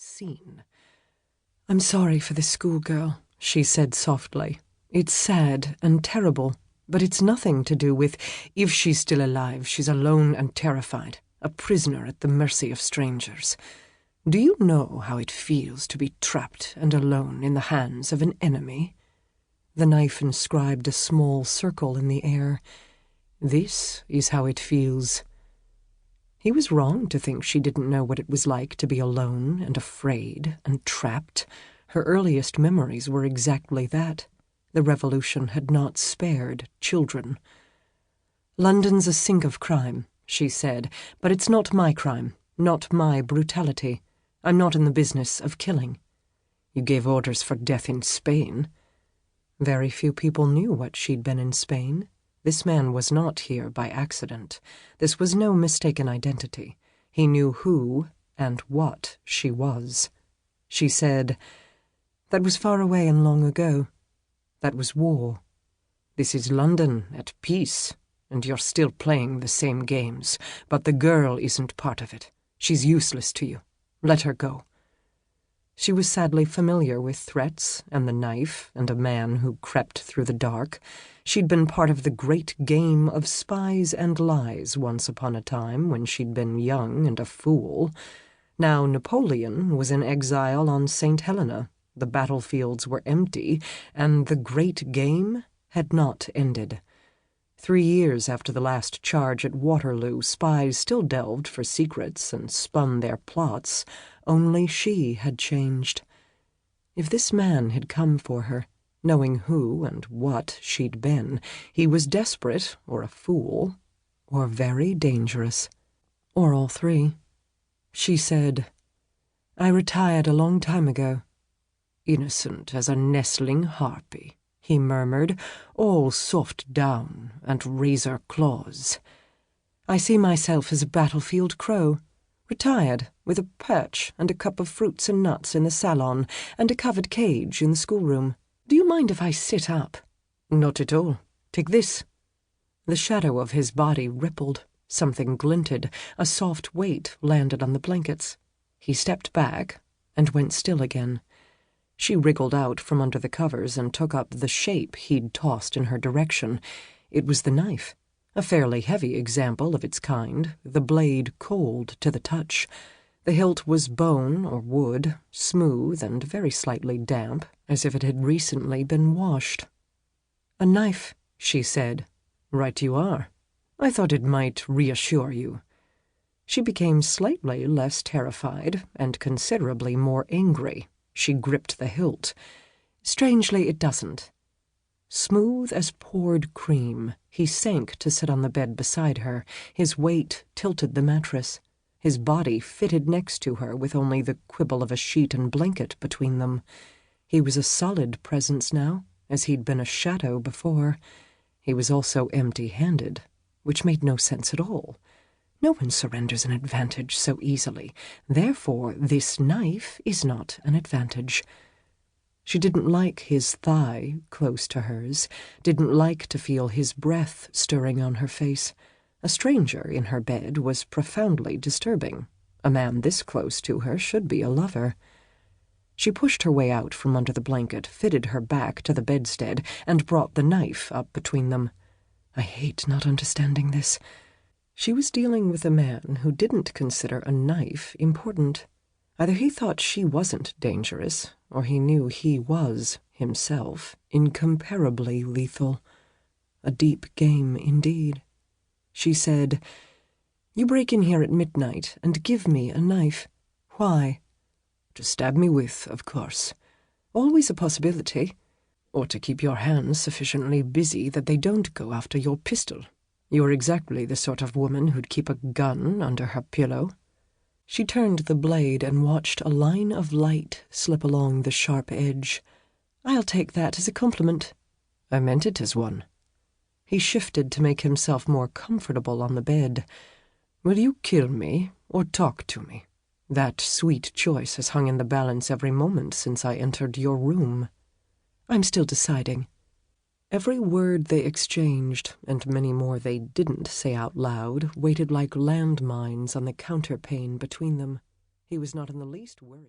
seen. "I'm sorry for this schoolgirl," she said softly. "It's sad and terrible, but it's nothing to do with if she's still alive. She's alone and terrified, a prisoner at the mercy of strangers. Do you know how it feels to be trapped and alone in the hands of an enemy?" The knife inscribed a small circle in the air. "This is how it feels." He was wrong to think she didn't know what it was like to be alone and afraid and trapped. Her earliest memories were exactly that. The revolution had not spared children. "London's a sink of crime," she said, "but it's not my crime, not my brutality. I'm not in the business of killing." "You gave orders for death in Spain." Very few people knew what she'd been in Spain. This man was not here by accident. This was no mistaken identity. He knew who and what she was. She said, "That was far away and long ago. That was war. This is London at peace, and you're still playing the same games, but the girl isn't part of it. She's useless to you. Let her go." She was sadly familiar with threats and the knife and a man who crept through the dark. She'd been part of the great game of spies and lies once upon a time when she'd been young and a fool. Now Napoleon was in exile on St. Helena. The battlefields were empty, and the great game had not ended. 3 years after the last charge at Waterloo, spies still delved for secrets and spun their plots. Only she had changed. If this man had come for her, knowing who and what she'd been, he was desperate or a fool, or very dangerous, or all three. She said, "I retired a long time ago." "Innocent as a nestling harpy," he murmured, "all soft down and razor claws." "I see myself as a battlefield crow, retired, with a perch and a cup of fruits and nuts in the salon and a covered cage in the schoolroom. Do you mind if I sit up?" "Not at all. Take this." The shadow of his body rippled. Something glinted. A soft weight landed on the blankets. He stepped back and went still again. She wriggled out from under the covers and took up the shape he'd tossed in her direction. It was the knife, a fairly heavy example of its kind, the blade cold to the touch. The hilt was bone or wood, smooth and very slightly damp, as if it had recently been washed. "A knife," she said. "Right you are. I thought it might reassure you." She became slightly less terrified and considerably more angry. She gripped the hilt. "Strangely, it doesn't." Smooth as poured cream, he sank to sit on the bed beside her. His weight tilted the mattress. His body fitted next to her with only the quibble of a sheet and blanket between them. He was a solid presence now, as he'd been a shadow before. He was also empty-handed, which made no sense at all. No one surrenders an advantage so easily. Therefore, this knife is not an advantage. She didn't like his thigh close to hers, didn't like to feel his breath stirring on her face. A stranger in her bed was profoundly disturbing. A man this close to her should be a lover. She pushed her way out from under the blanket, fitted her back to the bedstead, and brought the knife up between them. I hate not understanding this. She was dealing with a man who didn't consider a knife important. Either he thought she wasn't dangerous, or he knew he was, himself, incomparably lethal. A deep game indeed. She said, "You break in here at midnight and give me a knife. Why?" "To stab me with, of course." "Always a possibility." "Or to keep your hands sufficiently busy that they don't go after your pistol. You're exactly the sort of woman who'd keep a gun under her pillow." She turned the blade and watched a line of light slip along the sharp edge. "I'll take that as a compliment." "I meant it as one." He shifted to make himself more comfortable on the bed. "Will you kill me or talk to me? That sweet choice has hung in the balance every moment since I entered your room." "I'm still deciding." Every word they exchanged, and many more they didn't say out loud, waited like landmines on the counterpane between them. He was not in the least worried.